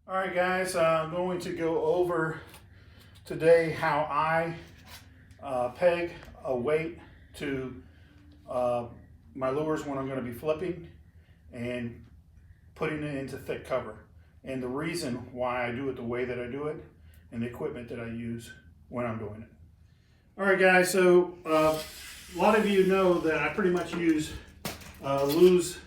All right, guys, I'm going to go over today how I peg a weight to my lures when I'm going to be flipping and putting it into thick cover, and the reason why I do it the way that I do it and the equipment that I use when I'm doing it. All right, guys, so a lot of you know that I pretty much use loose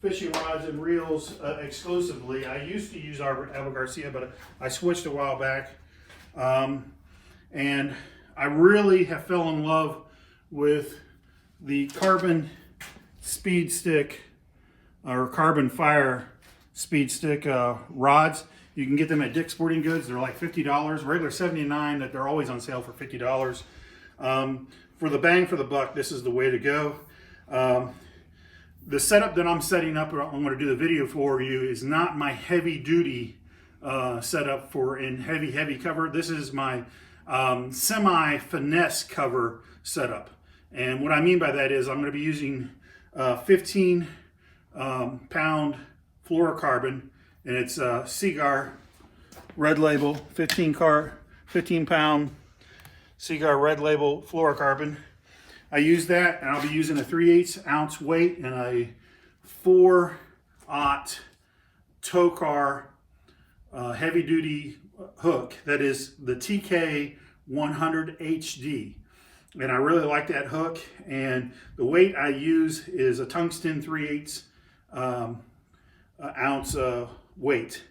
fishing rods and reels exclusively. I used to use Ava Garcia, but I switched a while back. And I really have fell in love with the carbon speed stick or carbon fire speed stick rods. You can get them at Dick's Sporting Goods. They're like $50, regular $79, that they're always on sale for $50. For the bang for the buck, this is the way to go. The setup that I'm setting up, I'm going to do the video for you, is not my heavy duty setup for in heavy cover. This is my semi finesse cover setup. And what I mean by that is I'm going to be using 15 pound fluorocarbon, and it's Seaguar red label, 15 pound Seaguar red label fluorocarbon. I use that, and I'll be using a 3/8 ounce weight and a 4/0 Trokar heavy duty hook. That is the TK 100 HD. And I really like that hook, and the weight I use is a tungsten 3/8 ounce weight.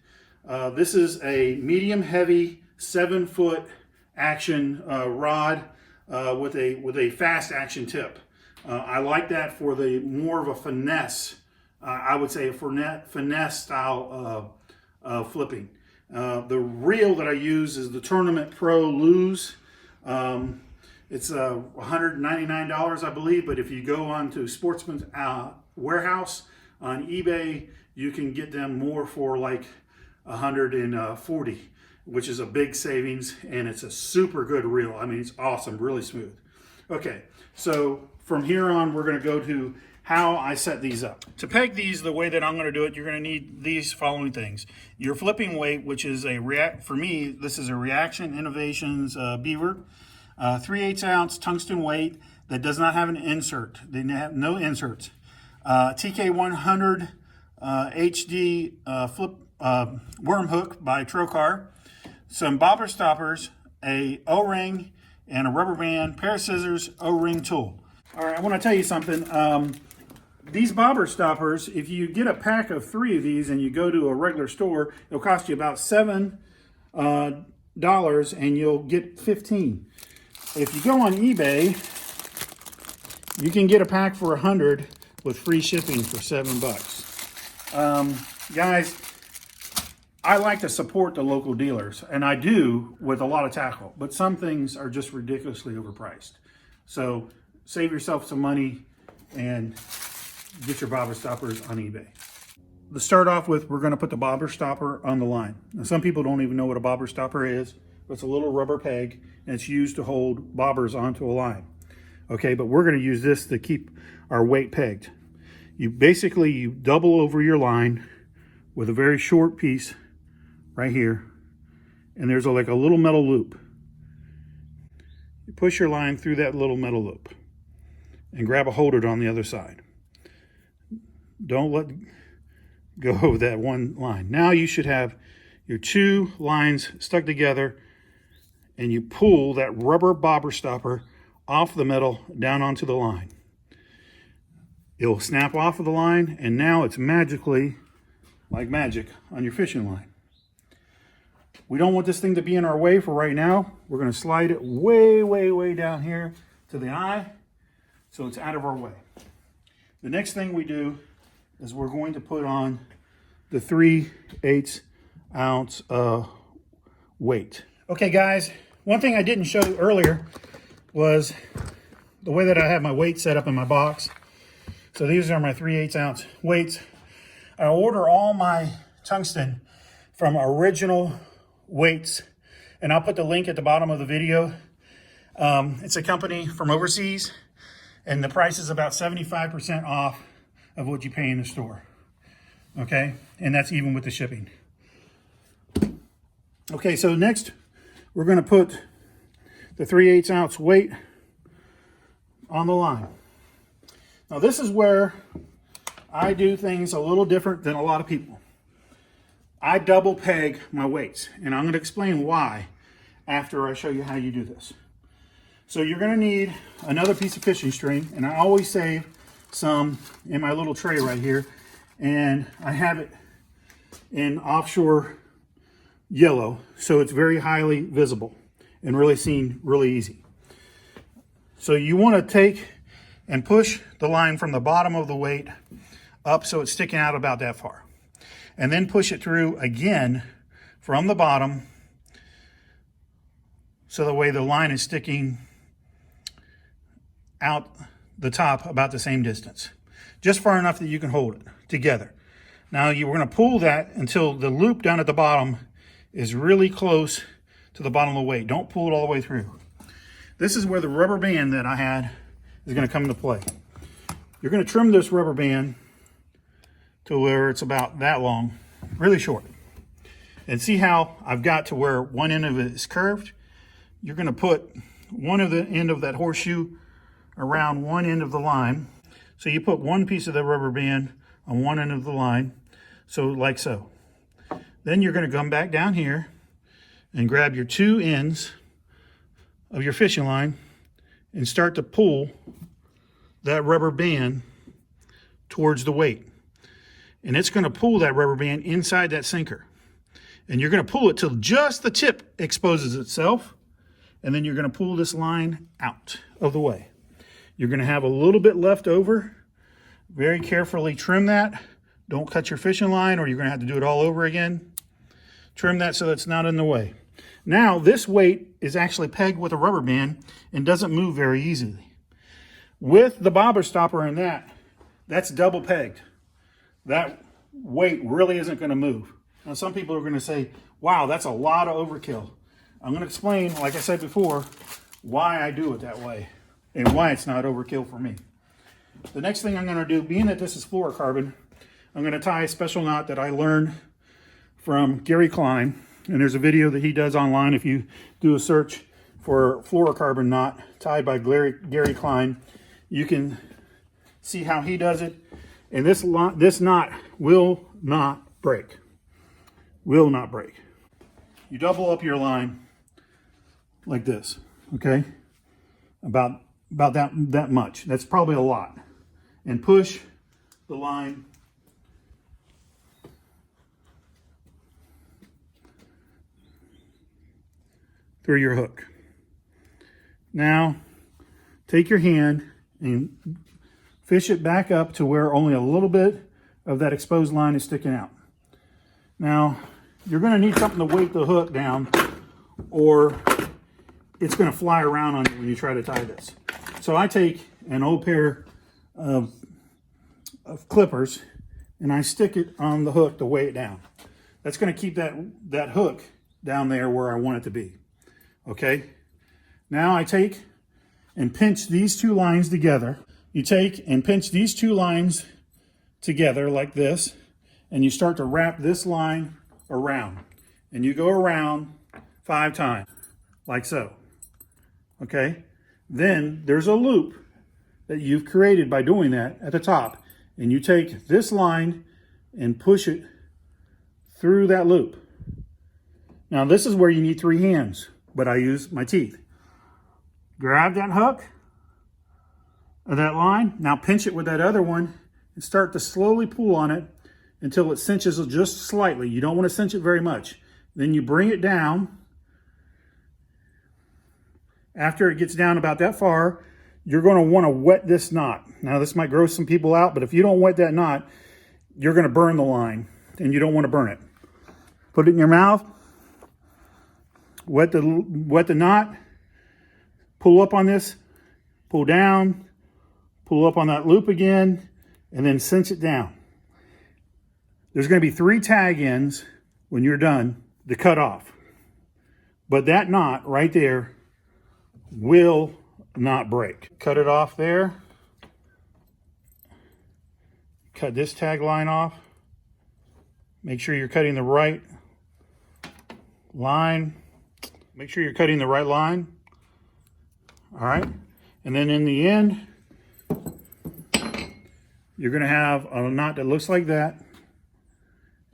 This is a medium heavy 7-foot action rod with a fast action tip. I like that for the more of a finesse, I would say a finesse style flipping. The reel that I use is the Tournament Pro Lose. It's $199, I believe, but if you go on to Sportsman's Warehouse on eBay, you can get them more for like $140, which is a big savings, and it's a super good reel. I mean, it's awesome, really smooth. Okay, so from here on, we're going to go to how I set these up. To peg these the way that I'm going to do it, you're going to need these following things. Your flipping weight, which is for me, this is a Reaction Innovations Beaver, 3/8 ounce tungsten weight that does not have an insert. They have no inserts. TK 100 HD flip worm hook by Trokar. Some bobber stoppers, a O-ring, and a rubber band, pair of scissors, O-ring tool. All right, I want to tell you something. These bobber stoppers, if you get a pack of 3 of these and you go to a regular store, it'll cost you about $7, and you'll get 15. If you go on eBay, you can get a pack for 100 with free shipping for $7. Guys, I like to support the local dealers, and I do with a lot of tackle, but some things are just ridiculously overpriced. So save yourself some money and get your bobber stoppers on eBay. To start off with, we're going to put the bobber stopper on the line. Now, some people don't even know what a bobber stopper is. It's a little rubber peg, and it's used to hold bobbers onto a line. Okay, but we're going to use this to keep our weight pegged. You double over your line with a very short piece right here, and there's like a little metal loop. You push your line through that little metal loop and grab a holder on the other side. Don't let go of that one line. Now you should have your 2 lines stuck together, and you pull that rubber bobber stopper off the metal down onto the line. It'll snap off of the line, and now it's magically, like magic, on your fishing line. We don't want this thing to be in our way for right now. We're going to slide it way down here to the eye, so it's out of our way. The next thing we do is we're going to put on the 3/8 ounce weight. Okay, guys, one thing I didn't show you earlier was the way that I have my weight set up in my box. So these are my 3/8 ounce weights. I order all my tungsten from Original Weights, and I'll put the link at the bottom of the video. It's a company from overseas, and the price is about 75% off of what you pay in the store. Okay, and that's even with the shipping. Okay, so next we're going to put the 3/8 ounce weight on the line. Now this is where I do things a little different than a lot of people. I double peg my weights, and I'm going to explain why after I show you how you do this. So you're going to need another piece of fishing string, and I always save some in my little tray right here, and I have it in offshore yellow, so it's very highly visible and really seen really easy. So you want to take and push the line from the bottom of the weight up so it's sticking out about that far, and then push it through again from the bottom so the way the line is sticking out the top about the same distance, just far enough that you can hold it together. Now we're going to pull that until the loop down at the bottom is really close to the bottom of the weight. Don't pull it all the way through. This is where the rubber band that I had is going to come into play. You're going to trim this rubber band to where it's about that long, really short. And see how I've got to where one end of it is curved? You're going to put one of the end of that horseshoe around one end of the line. So you put one piece of the rubber band on one end of the line, so like so. Then you're going to come back down here and grab your two ends of your fishing line and start to pull that rubber band towards the weight. And it's going to pull that rubber band inside that sinker. And you're going to pull it till just the tip exposes itself. And then you're going to pull this line out of the way. You're going to have a little bit left over. Very carefully trim that. Don't cut your fishing line or you're going to have to do it all over again. Trim that so it's not in the way. Now this weight is actually pegged with a rubber band and doesn't move very easily. With the bobber stopper and that's double pegged. That weight really isn't going to move. Now some people are going to say, wow, that's a lot of overkill. I'm going to explain, like I said before, why I do it that way and why it's not overkill for me. The next thing I'm going to do, being that this is fluorocarbon, I'm going to tie a special knot that I learned from Gary Klein. And there's a video that he does online. If you do a search for fluorocarbon knot tied by Gary Klein, you can see how he does it. And this knot will not break. Will not break. You double up your line like this, okay? About that much. That's probably a lot. And push the line through your hook. Now, take your hand and fish it back up to where only a little bit of that exposed line is sticking out. Now, you're going to need something to weight the hook down or it's going to fly around on you when you try to tie this. So I take an old pair of clippers and I stick it on the hook to weigh it down. That's going to keep that hook down there where I want it to be. Okay? Now I take and pinch these two lines together. You take and pinch these two lines together like this, and you start to wrap this line around. And you go around 5 times, like so. Okay? Then there's a loop that you've created by doing that at the top. And you take this line and push it through that loop. Now this is where you need 3 hands, but I use my teeth. Grab that hook of that line. Now pinch it with that other one and start to slowly pull on it until it cinches just slightly. You don't want to cinch it very much. Then you bring it down. After it gets down about that far, you're going to want to wet this knot. Now this might gross some people out, but if you don't wet that knot, you're going to burn the line and you don't want to burn it. Put it in your mouth. Wet the knot. Pull up on this. Pull down. Pull up on that loop again, and then cinch it down. There's going to be 3 tag ends when you're done to cut off. But that knot right there will not break. Cut it off there. Cut this tag line off. Make sure you're cutting the right line. Make sure you're cutting the right line. All right. And then in the end, you're going to have a knot that looks like that.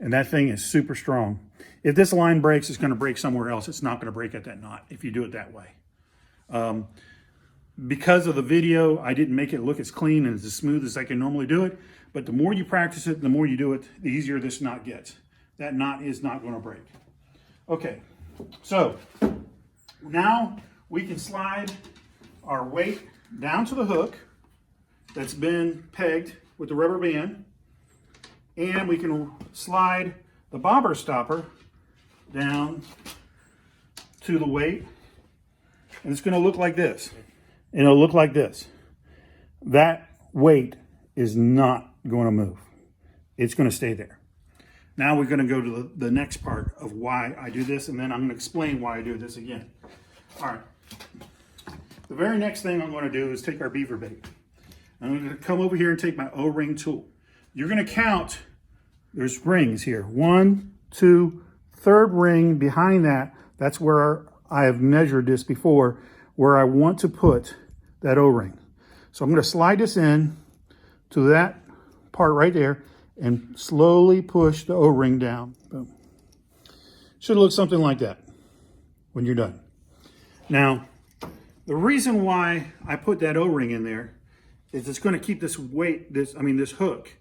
And that thing is super strong. If this line breaks, it's going to break somewhere else. It's not going to break at that knot if you do it that way. Because of the video, I didn't make it look as clean and as smooth as I can normally do it. But the more you practice it, the more you do it, the easier this knot gets. That knot is not going to break. Okay, so now we can slide our weight down to the hook that's been pegged with the rubber band. And we can slide the bobber stopper down to the weight. And it's going to look like this. And it'll look like this. That weight is not going to move. It's going to stay there. Now we're going to go to the next part of why I do this, and then I'm going to explain why I do this again. All right. The very next thing I'm going to do is take our beaver bait. I'm going to come over here and take my O-ring tool. You're going to count, there's rings here. 1, 2, third ring behind that. That's where I have measured this before, where I want to put that O-ring. So I'm going to slide this in to that part right there and slowly push the O-ring down. Boom. Should look something like that when you're done. Now, the reason why I put that O-ring in there is it's going to keep this weight, this hook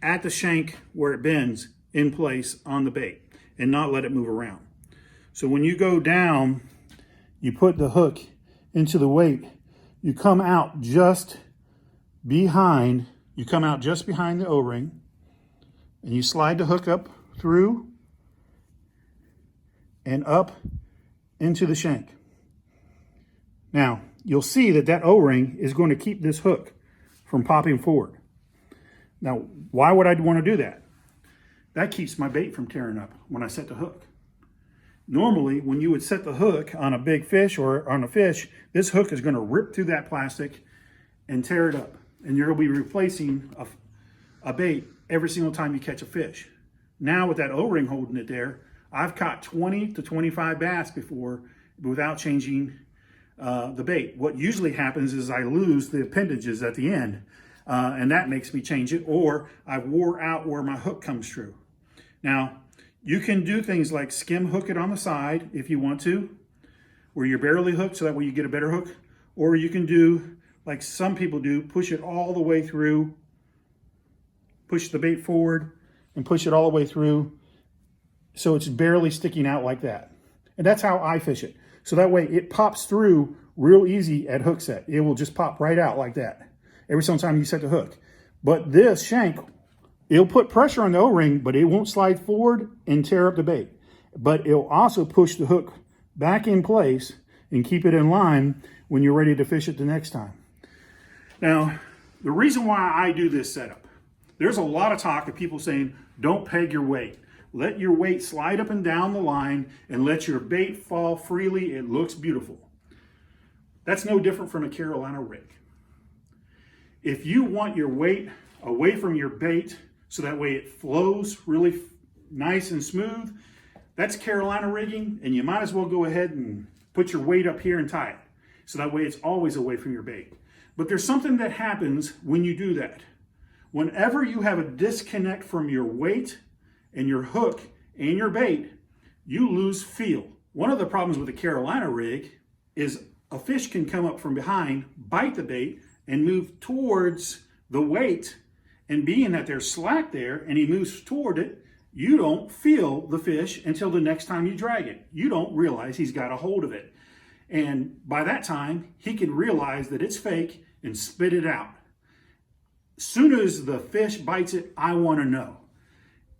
at the shank where it bends in place on the bait and not let it move around. So when you go down, you put the hook into the weight, you come out just behind the O-ring, and you slide the hook up through and up into the shank. Now, you'll see that that O-ring is going to keep this hook from popping forward. Now, why would I want to do that? That keeps my bait from tearing up when I set the hook. Normally, when you would set the hook on a big fish or on a fish, this hook is going to rip through that plastic and tear it up. And you're going to be replacing a bait every single time you catch a fish. Now with that O-ring holding it there, I've caught 20 to 25 bass before without changing the bait. What usually happens is I lose the appendages at the end, and that makes me change it, or I wore out where my hook comes through. Now, you can do things like skim hook it on the side if you want to, where you're barely hooked so that way you get a better hook, or you can do like some people do, push it all the way through, push the bait forward and push it all the way through so it's barely sticking out like that. And that's how I fish it. So that way it pops through real easy at hook set. It will just pop right out like that every single time you set the hook. But this shank, it'll put pressure on the O-ring, but it won't slide forward and tear up the bait. But it'll also push the hook back in place and keep it in line when you're ready to fish it the next time. Now, the reason why I do this setup, there's a lot of talk of people saying, don't peg your weight. Let your weight slide up and down the line and let your bait fall freely. It looks beautiful. That's no different from a Carolina rig. If you want your weight away from your bait so that way it flows really nice and smooth, that's Carolina rigging, and you might as well go ahead and put your weight up here and tie it. So that way it's always away from your bait. But there's something that happens when you do that. Whenever you have a disconnect from your weight and your hook and your bait, you lose feel. One of the problems with a Carolina rig is a fish can come up from behind, bite the bait, and move towards the weight. And being that there's slack there and he moves toward it, you don't feel the fish until the next time you drag it. You don't realize he's got a hold of it. And by that time, he can realize that it's fake and spit it out. As soon as the fish bites it, I want to know.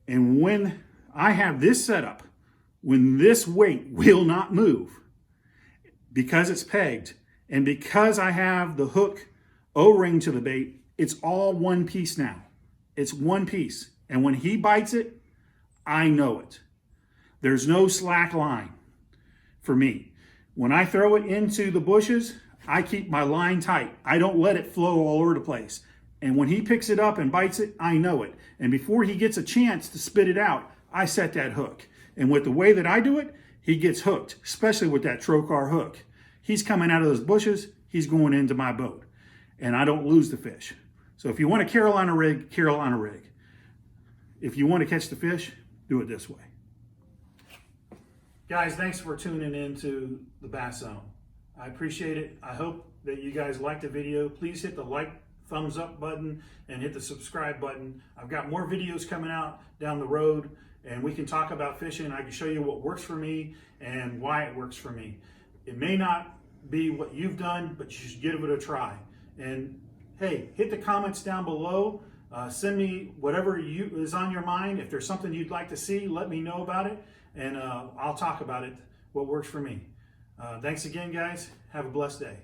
And when I have this setup, when this weight will not move, because it's pegged, and because I have the hook O-ring to the bait, it's all one piece now. It's one piece. And when he bites it, I know it. There's no slack line for me. When I throw it into the bushes, I keep my line tight. I don't let it flow all over the place. And when he picks it up and bites it, I know it. And before he gets a chance to spit it out, I set that hook. And with the way that I do it, he gets hooked, especially with that Trokar hook. He's coming out of those bushes, he's going into my boat, and I don't lose the fish. So if you want a Carolina rig, Carolina rig. If you want to catch the fish, do it this way. Guys, thanks for tuning in to the Bass Zone. I appreciate it. I hope that you guys liked the video. Please hit the like, thumbs up button and hit the subscribe button. I've got more videos coming out down the road, and we can talk about fishing. I can show you what works for me and why it works for me. It may not be what you've done, but you should give it a try. And hey, hit the comments down below. Send me whatever is on your mind. If there's something you'd like to see, let me know about it, and I'll talk about it, what works for me. Thanks again, guys. Have a blessed day.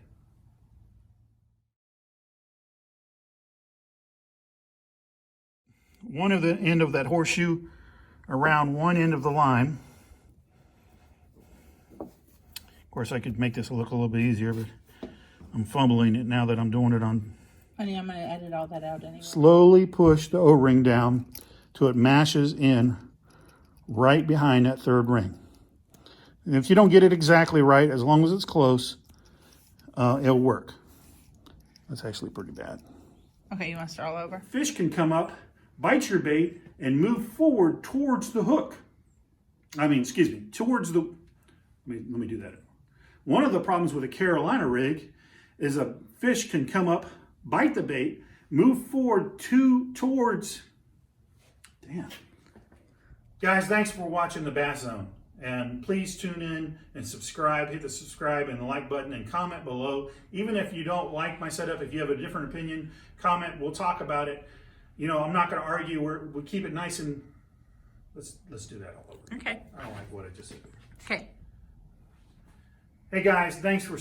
One of the end of that horseshoe around one end of the line. Of course, I could make this look a little bit easier, but I'm fumbling it now that I'm doing it on. Honey, I'm going to edit all that out anyway. Slowly push the O-ring down till it mashes in right behind that third ring. And if you don't get it exactly right, as long as it's close, it'll work. That's actually pretty bad. Okay, you want to start all over? Fish can come up, bite your bait, and move forward towards the hook. Towards the, let me do that. One of the problems with a Carolina rig is a fish can come up, bite the bait, move forward towards, damn. Guys, thanks for watching the Bass Zone. And please tune in and subscribe, hit the subscribe and the like button and comment below. Even if you don't like my setup, if you have a different opinion, comment, we'll talk about it. You know, I'm not gonna argue, we'll keep it nice and, let's do that all over. Okay. I don't like what I just said. Okay. Hey guys, thanks for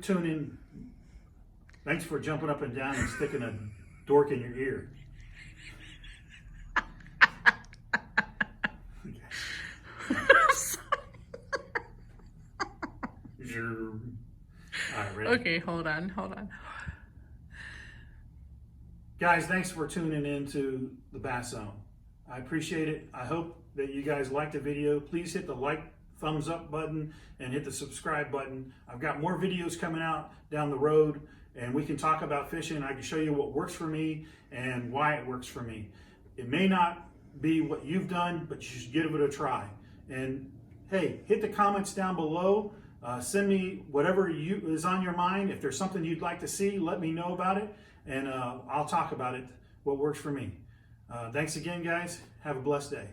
tuning. Thanks for jumping up and down and sticking a dork in your ear. All right, ready? Okay, hold on. Guys, thanks for tuning in to the Bass Zone. I appreciate it. I hope that you guys liked the video. Please hit the like, thumbs up button and hit the subscribe button. I've got more videos coming out down the road, and we can talk about fishing. I can show you what works for me and why it works for me. It may not be what you've done, but you should give it a try. And hey, hit the comments down below. Send me whatever is on your mind. If there's something you'd like to see, let me know about it, and I'll talk about it, what works for me. Thanks again, guys. Have a blessed day.